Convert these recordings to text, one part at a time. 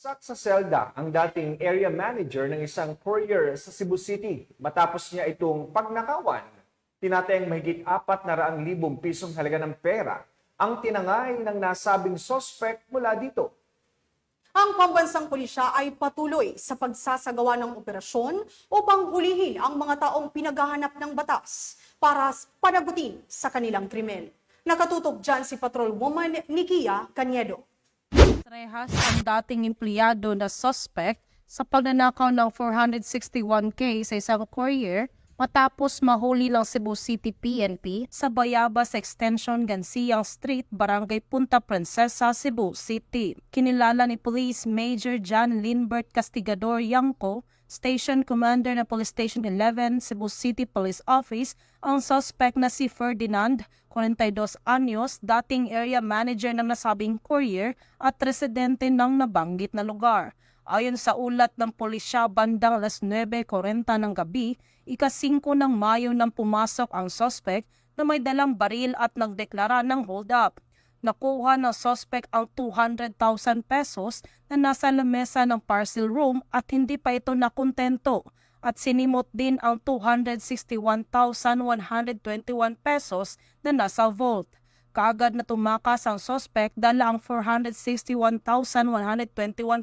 Sak sa selda ang dating area manager ng isang courier sa Cebu City matapos niya itong pagnakawan. Tinatayang mahigit 400,000 pisong halaga ng pera ang tinangay ng nasabing sospek mula dito. Ang pambansang pulisya ay patuloy sa pagsasagawa ng operasyon upang hulihin ang mga taong pinaghahanap ng batas para panagutin sa kanilang krimen. Nakatutok dyan si Patrolwoman Nikia Caniedo. Rehas ang dating empleyado na suspect sa pagnanakaw ng 461K sa isang courier matapos mahuli ng Cebu City PNP sa Bayabas Extension Gansiang Street, Barangay Punta Princesa, Cebu City. Kinilala ni Police Major John Lindbert Castigador Yangco, Station Commander ng Police Station 11, Cebu City Police Office, ang suspect na si Ferdinand, 42 anyos, dating area manager ng nasabing courier at residente ng nabanggit na lugar. Ayon sa ulat ng pulisya, bandang alas 9:40 ng gabi, ika-5 ng Mayo nang pumasok ang suspect na may dalang baril at nagdeklara ng hold-up. Nakuha ng suspect ang 200,000 pesos na nasa lamesa ng parcel room at hindi pa ito nakontento at sinimot din ang 261,121 pesos na nasa vault. Kaagad na tumakas ang suspect dala ang 461,121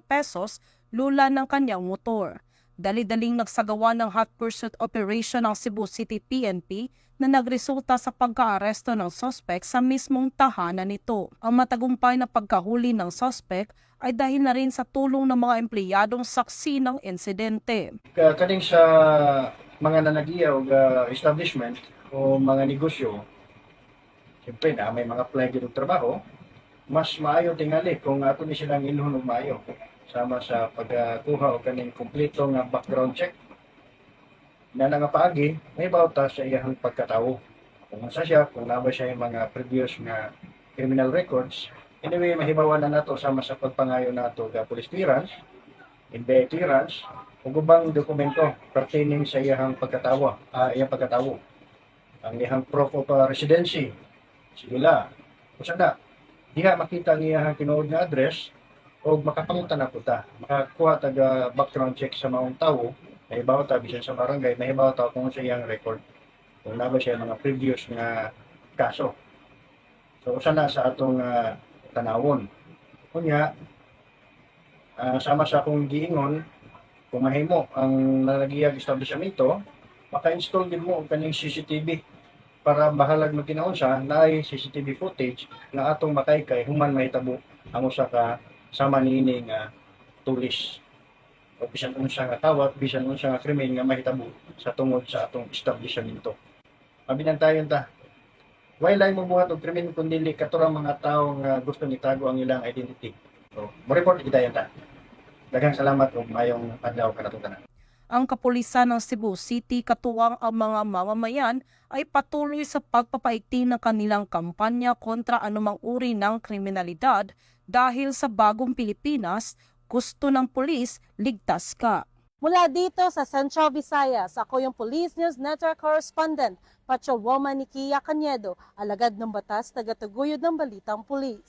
pesos lula ng kanyang motor. Dali-daling nagsagawa ng hot pursuit operation ng Cebu City PNP na nagresulta sa pagkaaresto ng suspect sa mismong tahanan nito. Ang matagumpay na pagkahuli ng suspect ay dahil na rin sa tulong ng mga empleyadong saksi ng insidente. Kaning sa mga nanagyaw establishment o mga negosyo, siyempre na may mga apply ng trabaho, mas maayo tingali kung ato ni silang inuhon og maayo sama sa pagkuha o kaning kumpleto nga background check na nangapaagi may bawta sa iyang pagkatao. Kung asa siya, kung naba siya yung mga previous nga criminal records, anyway, mahibawan na nato sama sa pagpangayo nato ga police clearance, NBI clearance, ug ubang dokumento pertaining sa iyang pagkatawo, iyang pagkatawo. Ang iyang proof of residency, sila. Kung sana, diha makita ang iyang tinuod nga address o makapangutan na po ta. Makakuha taga background check sa maong tao, mahibaw ta, bisan sa barangay, mahibaw ta kung sa iyang record. Kung naba siya mga previous nga kaso. So, sana sa atong tanawon. Kunya, sama sa akong giingon, kung mahimo ang nalagiyag establishmento, maka-install din mo ang kaning CCTV para bahalag magkinaon siya na ay CCTV footage na atong makaykay human mahitabo ang usa ka sama niini nga tulis. O bisan unsa nga tawat, bisan unsa nga krimen nga mahitabo sa tungod sa atong establishmento. Mabinantayon ta. Wala mo buhat og krimen kun dili katurang mga tawo nga gusto nitago ang ilang identity. So, mo-report kita yan ta. Daghang salamat ug mayong adlaw kanatutanan. Ang kapulisan ng Cebu City katuwang ang mga mamamayan ay patuloy sa pagpapaigting ng kanilang kampanya kontra anumang uri ng kriminalidad dahil sa bagong Pilipinas, gusto ng pulis, ligtas ka. Mula dito sa Central Visayas, ako yung Police News Network Correspondent, Patrolwoman Nikia Caniedo, alagad ng batas, tagataguyod ng balitang pulis.